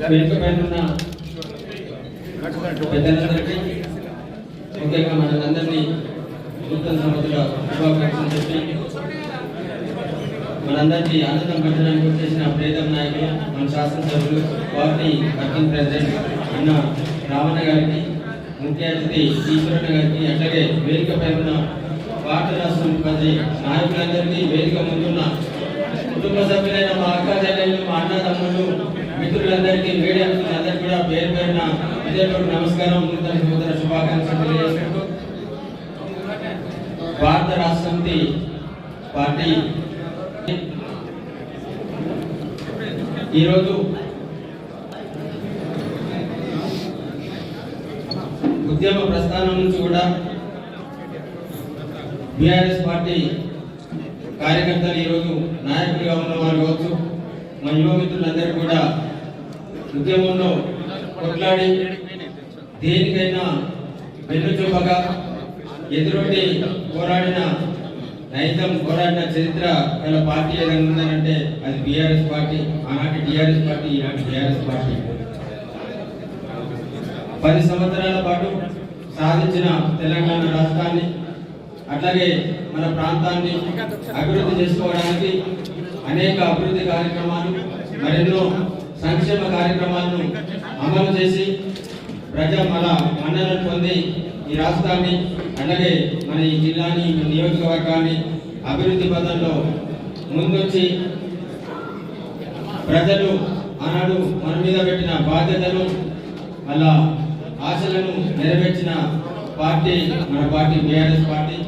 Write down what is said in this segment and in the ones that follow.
పెద్దలందరికీ ముఖ్యంగా మనందరినీ నూతన సంవత్సర శుభాకాంక్షలు చెప్పి మనందరికీ ఆనందం పెట్టడానికి వచ్చేసిన ప్రియతమ నాయకులు మన శాసనసభ్యులు పార్టీ వర్కింగ్ ప్రెసిడెంట్ అన్న రావణ గారికి, ముఖ్య అతిథి ఈశ్వరన్న గారికి, అట్లాగే వేదిక పై ఉన్న భారత రాష్ట్ర ముఖ్యమంత్రి నాయకులందరికీ, వేదిక ముందున్న కుటుంబ సభ్యులైన మా అక్క చెల్లెళ్ళు, మా అన్న తమ్ముళ్ళు, మిత్రులందరికీ, మీడియా మిత్రులందరికీ కూడా పేరు పేరున విజయపూర్ నమస్కారం, నూతన సంవత్సర శుభాకాంక్షలు తెలియజేసుకుంటూ భారత రాష్ట్ర సమితి పార్టీ ఈరోజు ఉద్యమ ప్రస్థానం నుంచి కూడా బీఆర్ఎస్ పార్టీ కార్యకర్తలు ఈరోజు నాయకులుగా ఉన్న వారు కావచ్చు, మా యువ మిత్రులందరూ కూడా ఉద్యమంలో కొట్లాడి దేనికైనా వెన్నుచూపగా ఎదురొడ్డి పోరాడిన నైజం పోరాడిన చరిత్ర గల పార్టీ ఏదైనా ఉందనంటే అది బీఆర్ఎస్ పార్టీ. ఆనాటి టీఆర్ఎస్ పార్టీ, ఈనాటి బీఆర్ఎస్ పార్టీ 10 సంవత్సరాల పాటు సాధించిన తెలంగాణ రాష్ట్రాన్ని, అట్లాగే మన ప్రాంతాన్ని అభివృద్ధి చేసుకోవడానికి అనేక అభివృద్ధి కార్యక్రమాలు, మరెన్నో సంక్షేమ కార్యక్రమాలను అమలు చేసి మన మన్ననలు పొంది ఈ రాష్ట్రాన్ని, అలాగే మన ఈ జిల్లాని, నియోజకవర్గాన్ని అభివృద్ధి పథంలో ముందొచ్చి ప్రజలు ఆనాడు మన మీద పెట్టిన బాధ్యతలు, వాళ్ళ ఆశలను నెరవేర్చిన పార్టీ మన పార్టీ బీఆర్ఎస్ పార్టీ.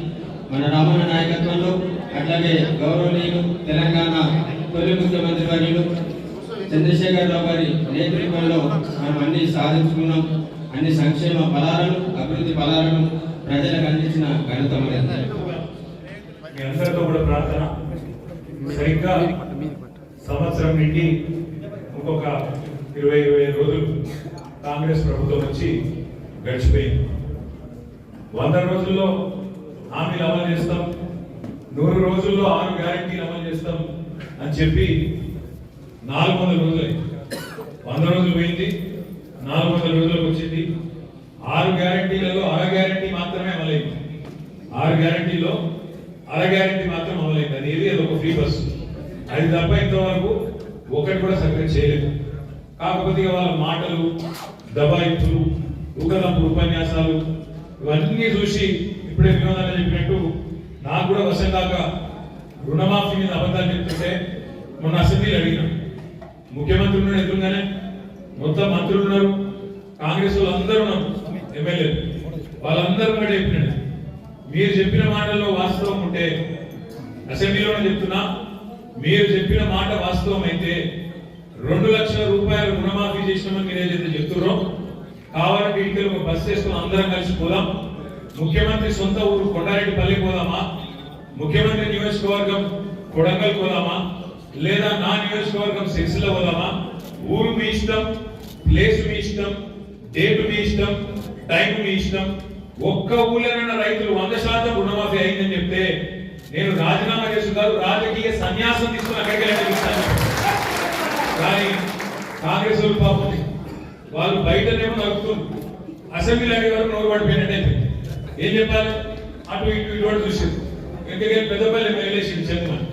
మన రామన్న నాయకత్వంలో, అట్లాగే గౌరవనీయులు తెలంగాణ తొలి ముఖ్యమంత్రి వర్యులు చంద్రశేఖర్ రావు గారి నేతృత్వంలో మనం అన్ని సాధించుకున్నాం. అన్ని సంక్షేమ ఫలాలను, అభివృద్ధి ఫలాలను ప్రజలకు అందించిన ఘనత మనది. మీ అందరితో కూడా ప్రార్థన, సరిగ్గా సంవత్సరం నుండి ఇంకొక 20-25 రోజులు కాంగ్రెస్ ప్రభుత్వం వచ్చి గడిచిపోయింది. 100 రోజుల్లో హామీలు అమలు చేస్తాం, 100 రోజుల్లో 6 గ్యారెంటీలు అమలు చేస్తాం అని చెప్పి 400 రోజులు 100 రోజులు పోయింది, 400 రోజులకు వచ్చింది. 6 గ్యారెంటీలలో అర గ్యారెంటీ మాత్రమే అమలైంది. 6 గ్యారెంటీలో అర గ్యారెంటీ మాత్రం అమలైంది. అది ఏది, అది ఒక ఫ్రీ బస్సు. అది తప్ప ఇంతవరకు ఒకటి కూడా సక్సెస్ చేయలేదు. కాకపోతే వాళ్ళ మాటలు, దబాయింపులు, ఊకదంపుడు ఉపన్యాసాలు ఇవన్నీ చూసి ఇప్పుడే వినోదంగా చెప్పినట్టు నాకు కూడా వశం కాక రుణమాఫీ మీద అబద్ధాలు చెప్తుంటే మొన్న అసెంబ్లీలో అడిగినాం. ముఖ్యమంత్రి ఉన్నాడు ఎదురుగానే, మొత్తం మంత్రులు ఉన్నారు, కాంగ్రెస్ వాళ్ళు అందరూ ఉన్నారు, ఎమ్మెల్యేలు, వాళ్ళందరూ కూడా చెప్పినాడు మీరు చెప్పిన మాటల్లో వాస్తవం ఉంటే, అసెంబ్లీలోనే చెప్తున్నా, మీరు చెప్పిన మాట వాస్తవం అయితే 2 లక్షల రూపాయలు రుణమాఫీ చేసినామని మీరు ఏదైతే చెప్తున్నారో, కావాలంటే ఇంటికి ఒక బస్సు వేసుకుని అందరం కలిసి పోదాం. ముఖ్యమంత్రి సొంత ఊరు కొండారెడ్డిపల్లి పోదామా, ముఖ్యమంత్రి నియోజకవర్గం కొడంగల్ పోదామా, లేదా నా నియోజకవర్గం సిరిసిల్ల పోదామా? ఊరు మీ ఇష్టం, ప్లేస్ మీ ఇష్టం, డేట్ మీ ఇష్టం, టైం మీ ఇష్టం. ఒక్క ఊళ్ళోనైనా రైతులు 100% రుణమాఫీ అయిందని చెప్తే నేను రాజీనామా చేసి కాదు, రాజకీయ సన్యాసం తీసుకుని అక్కడికి కానీ కాంగ్రెస్ వాళ్ళు పాపం వాళ్ళు బయటనేమో నడుపుతుంది, అసెంబ్లీ అనే వరకు నోరు పడిపోయినట్టయితే ఏం చెప్పాలి? అటు ఇటు ఇటువంటి చూసింది. ఎందుకంటే పెద్దపల్లి ఎమ్మెల్యే చంద్రమని,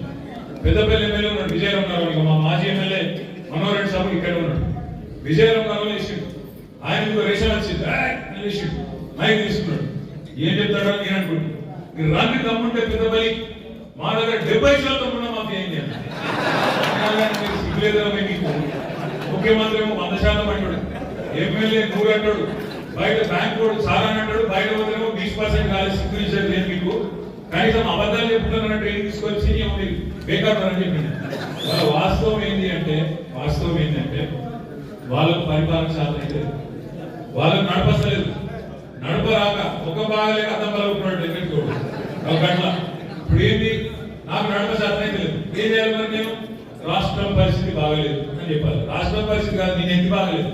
పెద్దపల్లి ఎమ్మెల్యే ఉన్నాడు విజయరావు, మా మాజీ ఎమ్మెల్యే మనోహర్ రెడ్డి సాబు ఇక్కడ ఉన్నాడు. విజయరావు గారు వేసిండు, ఆయన రేషన్ వచ్చింది, వేసిండు, మైక్ తీసుకున్నాడు. ఏం చెప్తాడో నేను అనుకుంటున్నాను. మీరు రంగు దమ్ముంటే పెద్దపల్లి మా దగ్గర 70% రుణమాఫీ అయింది అన్న. ముఖ్యమంత్రి ఏమో 100% అంటాడు, ఎమ్మెల్యే 100 అంటాడు, బయట బ్యాంక్ కూడా చాలా అంటాడు, బయట పోతేమో 20% కాలేదు. సిగ్గు లేదు మీకు, కనీసం అబద్ధాలు చెప్తున్నా ట్రైనింగ్ తీసుకొచ్చి బేకాడని చెప్పింది. వాళ్ళ వాస్తవం ఏంటి అంటే వాళ్ళకు పరిపాలన శాతం అయితే వాళ్ళకు నడపలేదు, నడపరాక ఒక బాగలేక అర్థం పలుకున్నాడు ఎక్కడికి ఒక గంటల. ఇప్పుడు ఏంటి, నాకు నడప శాతం అయితే లేదు, ఏం చేయాలి మరి? నేను రాష్ట్రం పరిస్థితి బాగలేదు అని చెప్పాలి. రాష్ట్రం పరిస్థితి కాదు, నేను ఎత్తి బాగలేదు,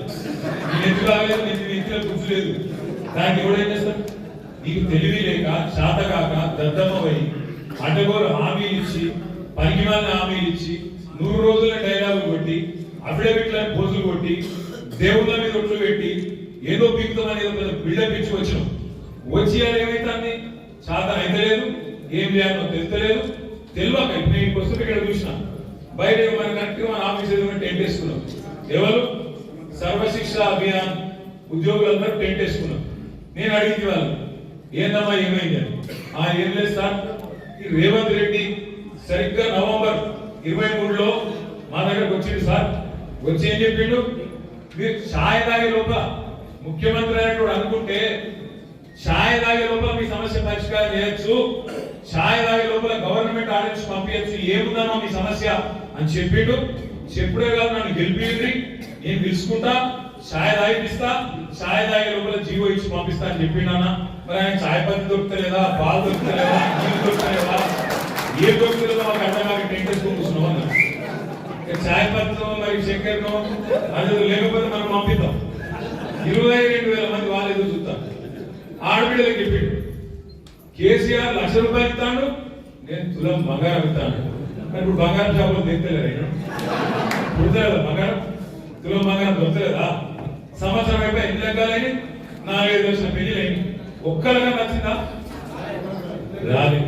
నెత్తిలో కూర్చోలేదు. దానికి ఎవడు ఏం చేస్తాడు? నీకు తెలివి లేక, శాతగాక, దద్దమ్మవై అడ్డగోలు హామీలు ఇచ్చి, పనికిమాలిన హామీలు ఇచ్చి, 100 రోజుల డైలాగులు కొట్టి, అఫిడవిట్లను పోజులు కొట్టి, దేవుళ్ళ మీద ఒట్లు పెట్టి ఏదో పీకుతాం అనేది ఒక బిల్డప్ ఇచ్చి వచ్చినాం. వచ్చి అది ఏమైతుంది చాలా అయితే లేదు, ఏం చేయాలో తెలుస్తలేదు. తెలియక నేను వస్తువు ఇక్కడ చూసిన బయట మన కరెక్ట్ గా మన ఆఫీస్ ఎదురు టెంట్ వేసుకున్నాం. ఎవరు సర్వశిక్ష అభియాన్ ఉద్యోగులందరూ టెంట్ వేసుకున్నాం. నేను అడిగింది వాళ్ళు ఏందమ్మా ఏమైంది అని. ఏం లేదు సార్, ఈ రేవంత్ రెడ్డి సరిగ్గా నవంబర్ 23లో మా దగ్గరకు వచ్చింది సార్. వచ్చి ఏం చెప్పిండు, మీరు ఛాయ్ తాగే లోపల ముఖ్యమంత్రి అయినట్టు అనుకుంటే ఛాయ్ తాగే లోపల మీ సమస్య పరిష్కారం చేయొచ్చు, ఛాయ్ తాగే లోపల గవర్నమెంట్ ఆర్డర్స్ పంపించచ్చు, ఏముందమ్మా మీ సమస్య అని చెప్పిండు. చెప్పుడే కాదు నన్ను గెలిపి నేను పిలుచుకుంటా, ఛాయ్ తాగిపిస్తా, ఛాయ్ తాగే లోపల జీవో ఇచ్చి పంపిస్తా అని చెప్పిండన్నా. మరి ఆయన ఛాయ్ పత్తి దొరుకుతలేదా, పాలు దొరుకుతలేదా, నీళ్ళు దొరుకుతలేదా, ఏ దొరుకుతుందో మాకు అర్థం కాక టెంట్ వేసుకొని కూర్చున్నాం అన్న. ఛాయ్ పత్తో మరి చక్కెరనో అది లేకపోతే మనం పంపిద్దాం. 22,000 మంది వాళ్ళు ఎదురు చూస్తారు. ఆడపిల్లలకు చెప్పిండు కేసీఆర్ ₹1,00,000 ఇస్తాడు, నేను తులం బంగారం ఇస్తాను. మరి ఇప్పుడు బంగారం షాపులు తెచ్చలేదా, పుడతలేదా బంగారం, తులం బంగారం దొరకలేదా? సంవత్సరం అయిపోయి ఎన్ని లెక్కాలని 4-5 లక్షల పెళ్లిలైంది. ఒక్కరిగా నచ్చిందా? రాలి.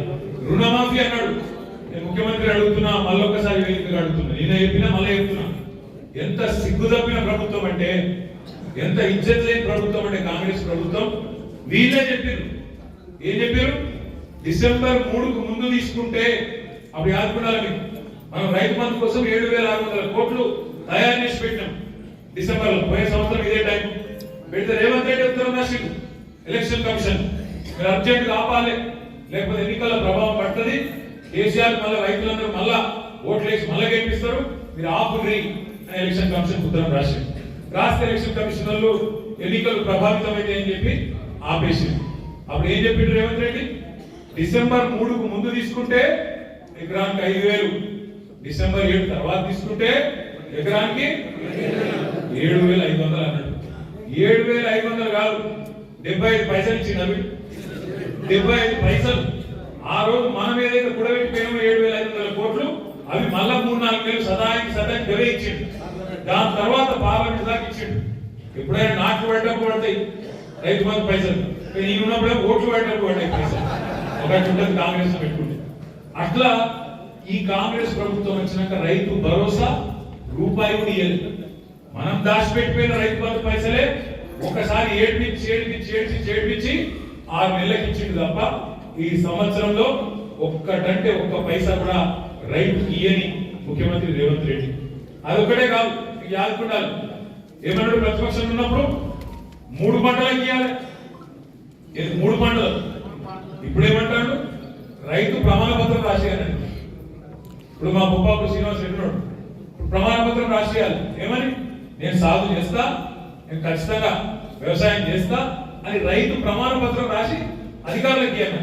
రుణమాఫీ అన్నాడు. నేను ముఖ్యమంత్రి అడుగుతున్నా, మళ్ళొక్కసారి వేదికగా అడుగుతున్నా. నేను చెప్పినా మళ్ళీ చెప్తున్నా, ఎంత సిగ్గు తప్పిన ప్రభుత్వం అంటే, ఎంత ఇజ్జత్ లేని ప్రభుత్వం అంటే కాంగ్రెస్ ప్రభుత్వం. వీళ్ళే చెప్పారు. ఏం చెప్పారు? డిసెంబర్ 3కు ముందు తీసుకుంటే అప్పుడు యాదుకున్నారా మీకు, మనం రైతు బంధు కోసం 7,600 కోట్లు తయారు చేసి పెట్టినాం డిసెంబర్ లో. పోయే సంవత్సరం ఇదే టైం పెడితే రేవంత్ రెడ్డి ఉత్తరం రాసిండు ఎలక్షన్ కమిషన్, మీరు అర్జెంట్ ఆపాలి లేకపోతే ఎన్నికల ప్రభావం పడుతుంది, కేసీఆర్ మళ్ళీ రైతులందరూ మళ్ళా ఓట్లేసి మళ్ళా గెలిపిస్తారు, మీరు ఆపుర్రి అని ఎలక్షన్ కమిషన్ ఉత్తరం రాసిండు. రాష్ట్ర ఎలక్షన్ కమిషనర్లు ఎన్నికలు ప్రభావితమైతే అని చెప్పి ఆపేసింది. అప్పుడు ఏం చెప్పిండు రేవంత్ రెడ్డి, డిసెంబర్ 3కు ముందు తీసుకుంటే ఎకరానికి 5,000, డిసెంబర్ 7 తర్వాత తీసుకుంటే ఎకరానికి 7,500 అన్నాడు. 7,500 కాదు, 75 పైసలు ఇచ్చింది. అవి 75 పైసలు ఆ రోజు మనం ఏదైతే కూడబెట్టిపోయినామో 7,500 కోట్లు అవి మళ్ళా 3-4 నెలలు సదానికి గవే ఇచ్చిండు. దాని తర్వాత పార్లమెంట్ దాకా ఇచ్చిండు. ఎప్పుడైనా నాట్లు పడ్డప్పుడు పడతాయి రైతు బంధు పైసలు, నేను ఉన్నప్పుడే ఓట్లు పడ్డప్పుడు పడ్డాయి పైసలు. ఒకటి ఉంటుంది కాంగ్రెస్ పెట్టుకుంటే. అట్లా ఈ కాంగ్రెస్ ప్రభుత్వం వచ్చినాక రైతు భరోసా రూపాయి కూడా ఇయ్యలేదు. మనం దాచిపెట్టిపోయిన రైతు బంధు పైసలే ఒకసారి ఏడ్పించి 6 నెలలకు ఇచ్చింది తప్ప ఈ సంవత్సరంలో ఒక్కటంటే ఒక్క పైసా కూడా రైతుకి ఇయ్యని ముఖ్యమంత్రి రేవంత్ రెడ్డి. అదొక్కటే కాదు, యాదుకుండాలి. ఏమన్నాడు ప్రతిపక్షం ఉన్నప్పుడు 3 పంటలకు ఇవ్వాలి, 3 పంటలు. ఇప్పుడు ఏమంటాడు, రైతు ప్రమాణ పత్రం రాసేయాలండి. ఇప్పుడు మా బొప్పాపు శ్రీనివాస్ రెడ్డి ప్రమాణ పత్రం రాసేయాలి. ఏమని, నేను సాగు చేస్తా, నేను ఖచ్చితంగా వ్యవసాయం చేస్తా అని రైతు ప్రమాణ పత్రం రాసి అధికారులకు ఇవ్వాలి.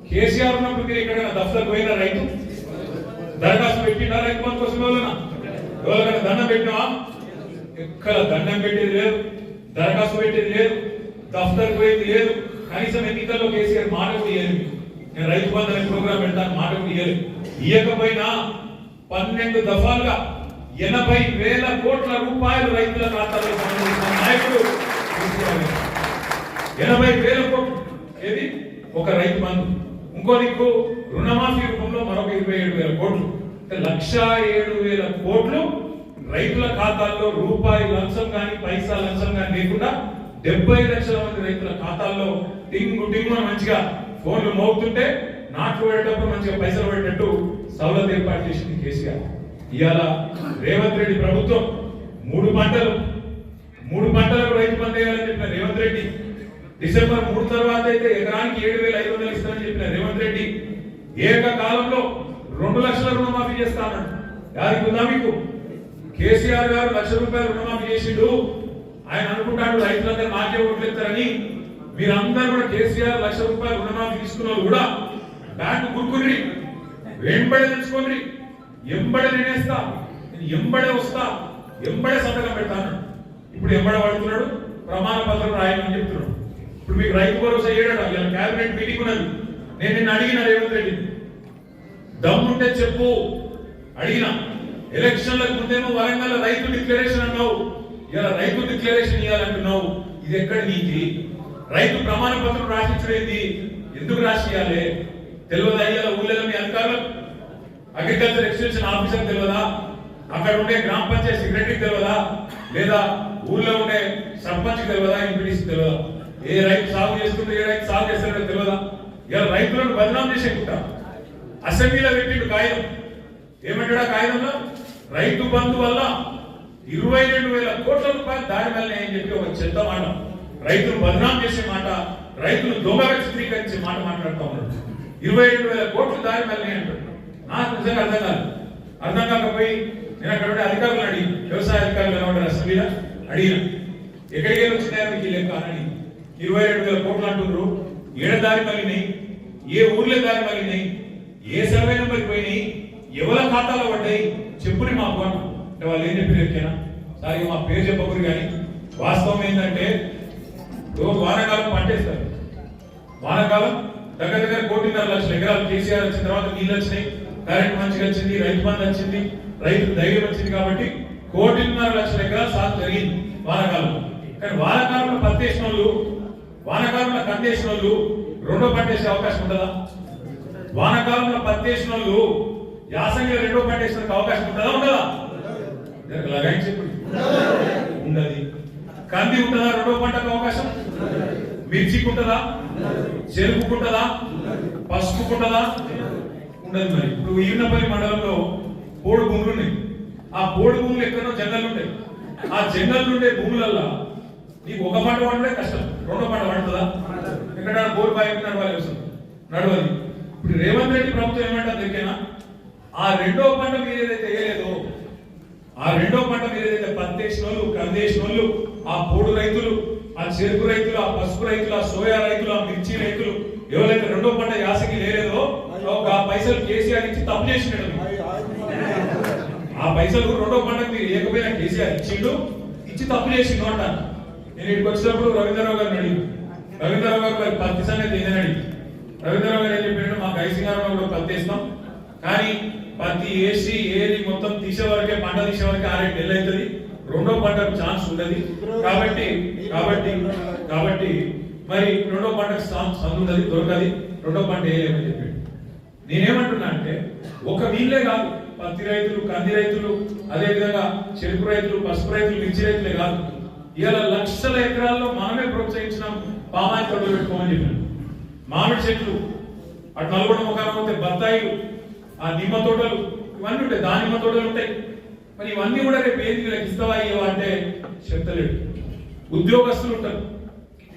కేసీఆర్ ఉన్నప్పుడు మీరు ఎక్కడైనా దఫ్తర్కి పోయిన రైతు దరఖాస్తు పెట్టినా రైతు బంధు కోసం ఎవరికైనా దండం పెట్టినావా? ఎక్కడ దండం పెట్టేది లేదు, దరఖాస్తు పెట్టేది లేదు, దఫ్తర్కి పోయేది లేదు. కనీసం ఎన్నికల్లో కేసీఆర్ మాట కూడా ఇయ్యలేదు, నేను రైతు బంధు అనే ప్రోగ్రాం పెడతాను మాట కూడా ఇయ్యలేదు. ఇయ్యకపోయినా 12 దఫాలుగా 80,000 కోట్ల రూపాయలు రైతుల ఖాతాలో నాయకుడు 80,000 కోట్లు. ఏది ఒక రైతు బంధు, ఇంకో నీకు రుణమాఫీ రూపంలో మరొక 27,000 కోట్లు, 1,07,000 కోట్లు రైతుల ఖాతాల్లో రూపాయి లంచం కానీ పైసా లంచం కానీ లేకుండా 70 లక్షల మంది రైతుల ఖాతాల్లో టింగు మంచిగా ఫోన్లు మోగుతుంటే నాట్లు పడేటప్పుడు మంచిగా పైసలు పడేటట్టు సౌలభ్యం ఏర్పాటు చేసింది కేసీఆర్. ఇవాళ రేవంత్ రెడ్డి ప్రభుత్వం 3 పంటలకు రైతు బంధు వేయాలని చెప్పిన రేవంత్ రెడ్డి, డిసెంబర్ 3 తర్వాత అయితే ఎకరానికి 7,500 ఇస్తానని చెప్పిన రేవంత్ రెడ్డి ఏకకాలంలో 2 లక్షల రుణమాఫీ చేస్తా అన్నాడు. యాదికి ఉందా మీకు? కేసీఆర్ గారు ₹1,00,000 రుణమాఫీ చేసిండు. ఆయన అనుకుంటాడు రైతులందరూ నాకే ఓట్లేస్తారని. మీరందరూ కూడా కేసీఆర్ ₹1,00,000 రుణమాఫీ తీసుకున్న వాళ్ళు కూడా బ్యాంకు గుర్కుని వెంబడే తెచ్చుకోండి, ఎంబడే నేనేస్తా, ఎంబడే వస్తా, ఎంబడే సంతకం పెడతాను. ఇప్పుడు ఎంబడే పడుతున్నాడు, ప్రమాణ పత్రం రాయమని చెప్తున్నాడు. ఇప్పుడు మీకు రైతు భరోసా ఏడాడు, ఇలా క్యాబినెట్ మీటింగ్ ఉన్నది. నేను నిన్ను అడిగిన రేవంత్ రెడ్డి, దమ్ముంటే చెప్పు. అడిగిన ఎలక్షన్లకు ముందేమో వరంగల్ రైతు డిక్లరేషన్ అన్నావు, ఇలా రైతు డిక్లరేషన్ ఇవ్వాలంటున్నావు, ఇది ఎక్కడ నీతి? రైతు ప్రమాణ పత్రం రాసిచ్చుడేంది? ఎందుకు రాసియాలి? తెలియదా? ఇలా ఊళ్ళో మీ అధికారులు అగ్రికల్చర్ ఎక్స్టెన్షన్ ఆఫీసర్ తెలియదా? అక్కడ ఉండే గ్రామ పంచాయతీ సెక్రటరీకి తెలియదా? లేదా ఊర్లో ఉండే సర్పంచ్ తెలియదా? ఎంపీటీసీ తెలియదా? ఏ రైతు సాగు చేస్తుంటే ఏ రైతు సాగు చేస్తాడో తెలియదా? ఇలా రైతులను బదనాం చేసే కుట్ర. అసెంబ్లీలో పెట్టిండు కాగితం. ఏమంటాడా కాగితంలో? రైతు బంధు వల్ల 22,000 కోట్ల రూపాయలు దారి వల్ల అని చెప్పి ఒక చెత్త మాట, రైతులు బదనాం చేసే మాట, రైతులు దొంగగా చిత్రీకరించే మాట మాట్లాడుతూ ఉన్నాడు. 22,000 కోట్లు దారి వల్ల అంటాడు. నాకు నిజంగా అర్థం కాకపోయి నేను అక్కడ ఉండే అధికారులు అడిగి, వ్యవసాయ అధికారులు కనబడ్డారు అసెంబ్లీలో, అడిగిన ఎక్కడికి వచ్చినాయో మీకు లెక్క అని. 22,000 కోట్లు అంటున్నారు. ఏడ దారి మళ్ళినాయి, ఏ ఊర్లో దారి మళ్ళినాయి, ఏ సర్వే నెంబర్కి పోయినాయి, ఎవరి ఖాతాలో పడ్డాయి చెప్పుని మాకు అంటే వాళ్ళు ఏం చెప్పి ఎక్కినా సార్ మా పేరు చెప్పకూడదు. కానీ వాస్తవం ఏంటంటే వానాకాలం పంటేస్తారు. వానాకాలం దగ్గర 1.5 లక్షల ఎకరాలు కేసీఆర్ వచ్చిన తర్వాత నీళ్ళు వచ్చినాయి, కరెంట్ మంచిగా వచ్చింది, రైతు బంధు వచ్చింది, రైతు ధైర్యం వచ్చింది. కాబట్టి 1.5 లక్షల ఎకరాలు సాగు జరిగింది వానాకాలం. కానీ వానాకాలంలో పత్తి వేసిన వాళ్ళు, వానాకాలంలో కంది వేసిన వాళ్ళు రెండో పంట వేసే అవకాశం ఉంటుందా? వానాకాలంలో పత్తి వేసిన వాళ్ళు యాసంగిలో రెండో పంట వేసిన అవకాశం ఉంటుందా? ఉండదా? ఉండదు. కంది ఉంటుందా రెండో పంటకు అవకాశం? మిర్చికి ఉంటుందా? చెరుకుకు ఉంటుందా? పసుపుకు ఉంటుందా? ఉండదు. మరి ఇప్పుడు ఈర్నపల్లి మండలంలో పోడు భూములు ఉన్నాయి. ఆ పోడు భూములు ఎక్కడో జంగల్ ఉంటాయి. ఆ జంగల్ ఉండే భూములల్లో నీకు ఒక పంట పండే కష్టం, రెండో పంట పండుతుందా? ఎక్కడ బోర్ బాయ్ నడవాలి, నడవది. ఇప్పుడు రేవంత్ రెడ్డి ప్రభుత్వం ఏమంటారు దగ్గర, ఆ రెండో పంట మీరు ఏదైతే వేయలేదో, ఆ రెండో పంట మీరు ఏదైతే పత్తి వేసిన వాళ్ళు, కంది వేసిన వాళ్ళు, ఆ పోడు రైతులు, ఆ చెరుకు రైతులు, ఆ పసుపు రైతులు, ఆ సోయా రైతులు, ఆ మిర్చి రైతులు ఎవరైతే రెండో పంట యాసకి లేలేదో ఆ పైసలు కేసీఆర్ ఇచ్చి తప్పు చేసినాడు. ఆ పైసలు రెండో పంటకు మీరు ఏకపోయినా కేసీఆర్ ఇచ్చిండు, ఇచ్చి తప్పు చేసిండు అంటాను. నేను ఇక్కడికి వచ్చినప్పుడు రవీంద్రరావు గారిని అడిగి, రవీంద్రరావు గారు మరి పత్తి సంగతి ఏందని అడిగి, రవీంద్రరావు గారు ఏం చెప్పాడు, మాకు ఐసింగారంలో కూడా పత్తి వేస్తాం, కానీ పత్తి వేసి ఏరి మొత్తం తీసే వరకే, పంట తీసే వరకే 6 నెలలు అవుతుంది, రెండో పంటకు ఛాన్స్ ఉండదు. కాబట్టి కాబట్టి కాబట్టి మరి రెండో పంటకు సందుండది, దొరకది, రెండో పంట వేయలేమని చెప్పాడు. నేనేమంటున్నా అంటే ఒక వీళ్ళే కాదు, పత్తి రైతులు, కంది రైతులు, అదే విధంగా చెరుకు రైతులు, పసుపు రైతులు, మిర్చి రైతులే కాదు, ఇలా లక్షల ఎకరాల్లో మనమే ప్రోత్సహించినాం పామాయిల్ తోటలు పెట్టుకోమని చెప్పాను. మామిడి చెట్లు అటు నల్గొండ ముఖానం పోతే బత్తాయిలు, ఆ నిమ్మ తోటలు, ఇవన్నీ ఉంటాయి, దానిమ్మ తోటలు ఉంటాయి. మరి ఇవన్నీ కూడా రేపు ఏది వీళ్ళకి ఇస్తావా ఇవ్వ అంటే చెప్తలేడు. ఉద్యోగస్తులు ఉంటారు,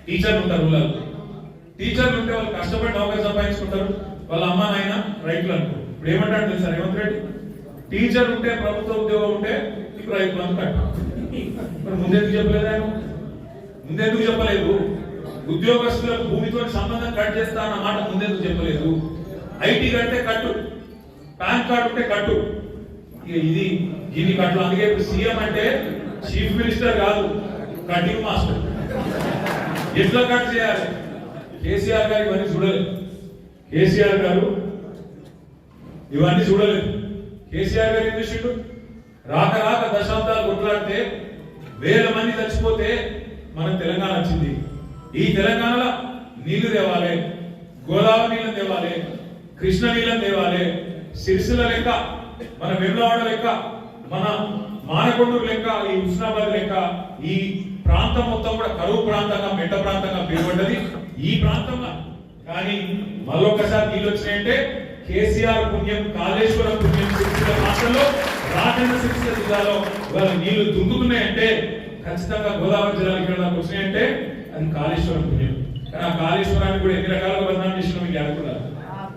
టీచర్లు ఉంటారు, ఊళ్ళలో టీచర్లు ఉంటే వాళ్ళు కష్టపడి నౌకరి సంపాదించుకుంటారు, వాళ్ళ అమ్మ నాయన రైతులు అనుకో. ఇప్పుడు ఏమంటాడు తెలుసా రేవంత్ రెడ్డి, టీచర్ ఉంటే, ప్రభుత్వ ఉద్యోగం ఉంటే ఇప్పుడు రైతు బంధు కట్టు. మరి ముందెందుకు చెప్పలేదు ఆయన? ముందెందుకు చెప్పలేదు? ఉద్యోగస్తులకు భూమితో సంబంధం కట్ చేస్తా అన్న మాట ముందెందుకు చెప్పలేదు? ఐటీ కడితే కట్టు, పాన్ కార్డు ఉంటే కట్టు, ఇక ఇది దీని కట్టు. అందుకే ఇప్పుడు సీఎం అంటే చీఫ్ మినిస్టర్ కాదు, కటింగ్ మాస్టర్. ఎట్లా కట్ చేయాలి? కేసీఆర్ గారు ఇవన్నీ చూడలేదు. కేసీఆర్ గారు ఇవన్నీ చూడలేదు. కేసీఆర్ గారు ఏం చేసిండు? రాక రాక దశాబ్దాలు కొట్లాడితే 1000 మంది చచ్చిపోతే మనకు తెలంగాణ వచ్చింది. ఈ తెలంగాణలో నీళ్లు తేవాలి, గోదావరి నీళ్ళని తేవాలి, కృష్ణ నీళ్ళని తేవాలి, సిరిసిల్ల లెక్క, మన వెమ్లవాడ లెక్క, మన మానకొండూరు లెక్క, ఈ హుస్నాబాద్ లెక్క ఈ ప్రాంతం మొత్తం కూడా కరువు ప్రాంతంగా, మెట్ట ప్రాంతంగా పేరుపడ్డది ఈ ప్రాంతంలో. కానీ మళ్ళొక్కసారి నీళ్ళు వచ్చినాయంటే కేసీఆర్ పుణ్యం, కాళేశ్వరం పుణ్యం. సిరిసిల్ల రాష్ట్రంలో, రాజన్న సిరిసిల్ల జిల్లాలో ఇవాళ నీళ్లు దుంకుతున్నాయంటే ఖచ్చితంగా గోదావరి జిల్లాలో ఇక్కడ దాకా వచ్చినాయంటే అది కాళేశ్వరం పుణ్యం. కానీ ఆ కాళేశ్వరాన్ని కూడా ఎన్ని రకాలుగా బదనాం చేసినా మీకు అనుకున్నారు.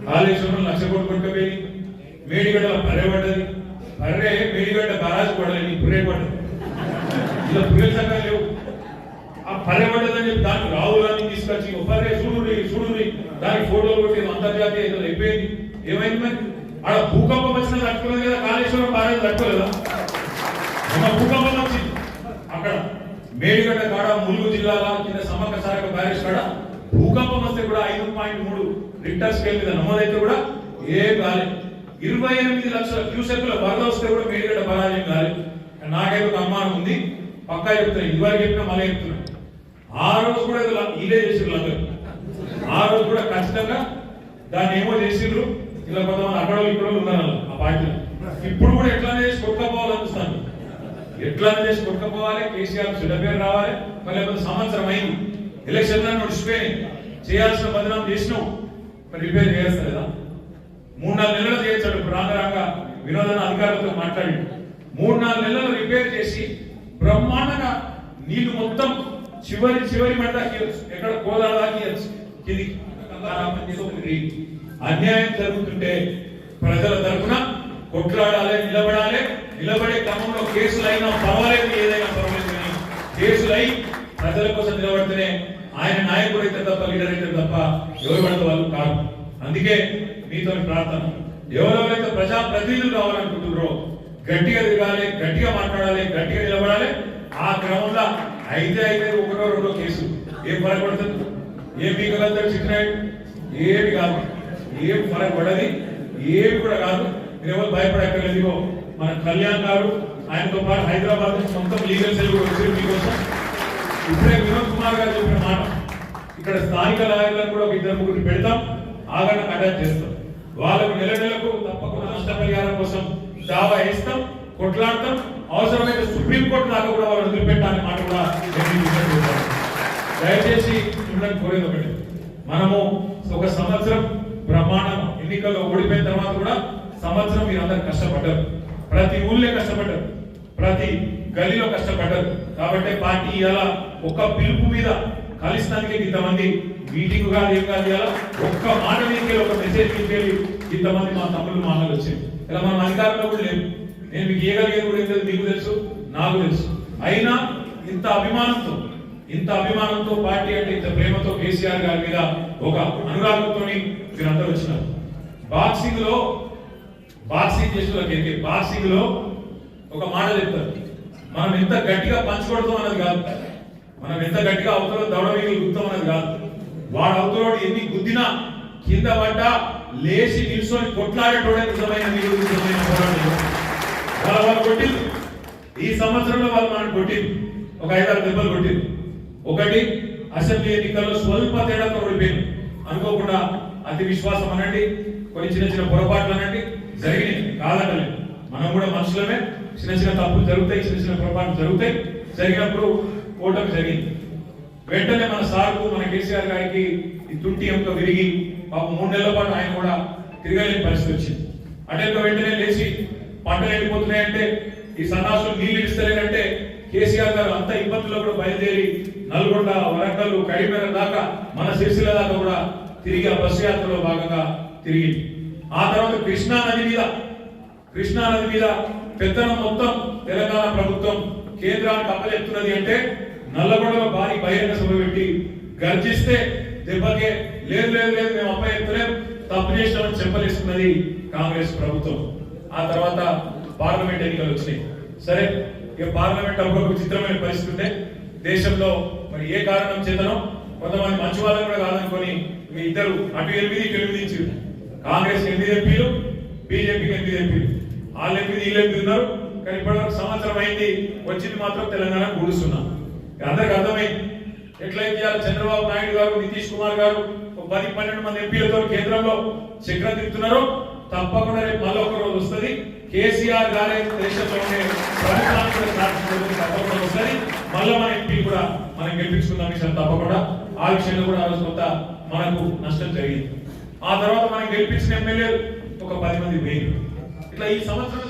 కాళేశ్వరం 1,00,000 కోట్లు కొట్టుకుపోయి, మేడిగడ్డలో పర్రె పడ్డది, పర్రె మేడిగడ్డ బరాజు పడలేదు, పుర్రే పడ్డది. ఇలా పుర్రెల సంఘం లేవు. ఆ పర్రె పడ్డదని చెప్పి దానికి రావులని తీసుకొచ్చి పర్రె చూడుని దానికి ఫోటోలు కొట్టి అంతర్జాతీయ ఏదో అయిపోయింది. ఏమైంది మరి? ఆడ భూకంపం వచ్చినా తట్టుకోలేదు కదా, కాళేశ్వరం బాగా తట్టుకోలేదా? మన భూకంపం వచ్చింది అక్కడ మేడిగడ్డ కాడ, ములుగు జిల్లాల కింద సమగ్ర సారక బ్యారేజ్ కాడ భూకంపం వస్తే కూడా 5.3 రిక్టర్ స్కేల్ మీద నమోదైతే కూడా ఏం కాలేదు. 28 లక్షల క్యూసెక్ల వరద వస్తే కూడా మేడిగడ్డ బరాజం కాలేదు. నాకైతే ఒక అనుమానం ఉంది, పక్కా చెప్తున్నా, ఇదివరకు చెప్పినా మళ్ళీ చెప్తున్నా. ఆ రోజు కూడా ఇదే చేసిర్రు అందరూ. ఆ రోజు కూడా ఖచ్చితంగా దాన్ని ఏమో చేసిర్రు. ఇలా కొంతమంది అక్కడ ఇక్కడ ఉన్నారు ఆ పార్టీలో. ఇప్పుడు కూడా ఎట్లానే చేసి కొట్టుకపోవాలనిపిస్తాను. ఎట్లానే చేసి కొట్టుకపోవాలి. కేసీఆర్ చెడ్డ పేరు రావాలి. మళ్ళీ సంవత్సరం అయింది, ఎలక్షన్ నడిచిపోయి చేయాల్సిన బదనాం చేసినావు, మరి రిపేర్ చేస్తారు కదా. 3-4 నెలలు చేయొచ్చాడు. ఇప్పుడు రాంగ వినోదన అధికారులతో మాట్లాడి 3-4 నెలలు రిపేర్ చేసి బ్రహ్మాండంగా నీళ్లు మొత్తం చివరి మాట ఎక్కడ కోదాదాకి అన్యాయం జరుగుతుంటే ప్రజల తరఫున కొట్లాడాలి, నిలబడే క్రమంలో కేసులు అయినా పర్వాలేదు, ఏదైనా పర్వాలేదు కానీ కేసులై ప్రజల కోసం నిలబడితేనే ఆయన నాయకుడు అయితే తప్ప, లీడర్ అయితే తప్ప ఎవరు పడితే వాళ్ళు కాదు. అందుకే మీతో ప్రార్థన, ఎవరెవరైతే ప్రజాప్రతినిధులు కావాలనుకుంటున్నారో గట్టిగా తిరగాలి, గట్టిగా మాట్లాడాలి, గట్టిగా నిలబడాలి. ఆ క్రమంలో అయితే 1-2 కేసు ఏం ఫరక్ పడుతుంది? ఏం మీకలంతా చిక్కినాడు? ఏమి కాదు, ఏం ఫరక్ పడది, ఏమి కూడా కాదు. మీరు ఎవరు భయపడక్కర్లేదు. మన కళ్యాణ్ గారు ఆయనతో పాటు హైదరాబాద్ నుంచి మొత్తం లీగల్ సెల్ కూడా వచ్చారు మీకోసం. ఇప్పుడే వినోద్ కుమార్ గారు చెప్పిన మాట, ఇక్కడ స్థానిక లాయర్లను కూడా 2-3 పెడతాం, ఆగండి అటాచ్ చేస్తాం. వాళ్ళకు నెలకు తప్పకుండా నష్టపరిహారం కోసం దావా వేస్తాం, కొట్లాడతాం. అవసరమైతే సుప్రీంకోర్టు దాకా కూడా వాళ్ళు వదిలిపెట్టాలని మాట కూడా దయచేసి మిమ్మల్ని కోరేది ఒకటి, మనము ఒక సంవత్సరం బ్రహ్మాండం ఎన్నికల్లో ఓడిపోయిన తర్వాత కూడా సంవత్సరం మీరందరూ కష్టపడ్డారు, ప్రతి ఊళ్ళో కష్టపడ్డారు, ప్రతి గలీలో కష్టపడ్డారు. కాబట్టి పార్టీ ఇలా ఒక్క పిలుపు మీద కలిస్తానికి ఇంతమంది మీటింగ్ కాదు, ఏం కాదు, ఇలా ఒక్క మాట మీదకి ఒక మెసేజ్ మీదకి ఇంతమంది మా తమ్ముళ్ళు మా అన్నలు వచ్చింది. ఇలా మనం అధికారంలో కూడా లేదు. నేను మీకు ఏగలిగేది కూడా ఏంటో మీకు తెలుసు, నాకు తెలుసు. అయినా ఇంత అభిమానంతో పార్టీ అంటే ఇంత ప్రేమతో కేసీఆర్ గారి మీద ఒక అనురాగంతో మీరందరూ వచ్చినారు. బాక్సింగ్ చేసిన బాక్సింగ్ లో ఒక మాట చెప్తారు, మనం ఎంత గట్టిగా పంచుకొడతాం అన్నది కాదు, మనం ఎంత గట్టిగా అవతల దౌడవేగి గుర్తాం అన్నది కాదు. వాడు అవతలోడు ఎన్ని గుద్దినా కింద పడ్డా లేచి నిల్చొని కొట్లాడేటోడే నిజమైన పోరాటం. వాళ్ళు కొట్టింది ఈ సంవత్సరంలో, వాళ్ళు మనం కొట్టింది ఒక 5-6 దెబ్బలు కొట్టింది. ఒకటి అసెంబ్లీ ఎన్నికల్లో స్వల్ప తేడాతో ఓడిపోయింది. అనుకోకుండా అతి విశ్వాసం అనండి, కొన్ని చిన్న పొరపాట్లు అనండి జరిగినాయి, కాదనలేదు. మనం కూడా మనుషులమే, చిన్న తప్పులు జరుగుతాయి, చిన్న పొరపాట్లు జరుగుతాయి. జరిగినప్పుడు ఓటమి జరిగింది. వెంటనే మన సార్కు, మన కేసీఆర్ గారికి ఈ తుంటి ఎముక విరిగి పాపం 3 నెలల పాటు ఆయన కూడా తిరగలేని పరిస్థితి వచ్చింది. అంటే వెంటనే లేచి పంటలు వెళ్ళిపోతున్నాయంటే, ఈ సన్నాసులు నీళ్లు ఇస్తలేదంటే కేసీఆర్ గారు అంత ఇబ్బందుల్లో కూడా బయలుదేరి నల్గొండ, వరంగల్, కరీంనగర్ దాకా, మన సిరిసిల్ల దాకా కూడా తిరిగి ఆ బస్సు యాత్రలో భాగంగా తిరిగి ఆ తర్వాత కృష్ణా నది మీద పెత్తనం మొత్తం తెలంగాణ ప్రభుత్వం కేంద్రానికి అప్పచెప్తున్నది అంటే నల్లగొండలో భారీ బహిరంగ సభ పెట్టి గర్జిస్తే దెబ్బకే లేదు మేము అప్పచెప్తలేం, తప్పు చేసినామని చెప్పలేస్తున్నది కాంగ్రెస్ ప్రభుత్వం. ఆ తర్వాత పార్లమెంట్ ఎన్నికలు వచ్చినాయి. సరే, ఇక పార్లమెంట్ అప్పుడు ఒక చిత్రమైన పరిస్థితి ఉంటే దేశంలో మరి ఏ కారణం చేతనో కొంతమంది మంచి వాళ్ళని కూడా కాదనుకొని మీ ఇద్దరు అటు 8 ఇటు 8 ఇచ్చారు. కాంగ్రెస్ 8 ఎంపీలు, బీజేపీకి 8 ఎంపీలు, వాళ్ళు 8 వీళ్ళు 8 ఉన్నారు. కానీ ఇప్పటివరకు సంవత్సరం అయింది, వచ్చింది మాత్రం తెలంగాణ కూడుస్తున్నాం. అందరికి అర్థమైంది ఎట్లయితే చంద్రబాబు నాయుడు గారు, నితీష్ కుమార్ గారు 10-12 మంది ఎంపీలతో కేంద్రంలో చక్రం తిప్పుతున్నారో తప్పకుండా రేపు మళ్ళీ ఒక రోజు వస్తుంది. కేసీఆర్ గారే దేశంలో ఉండే తప్పకుండా వస్తుంది. మళ్ళీ మన ఎంపీ కూడా మనం గెలిపించుకున్న విషయం తప్పకుండా. ఆ విషయంలో కూడా ఆ రోజు కొంత మనకు నష్టం జరిగింది. ఆ తర్వాత మనం గెలిపించిన ఎమ్మెల్యేలు ఒక 10 మంది వేరు. ఇట్లా ఈ సంవత్సరం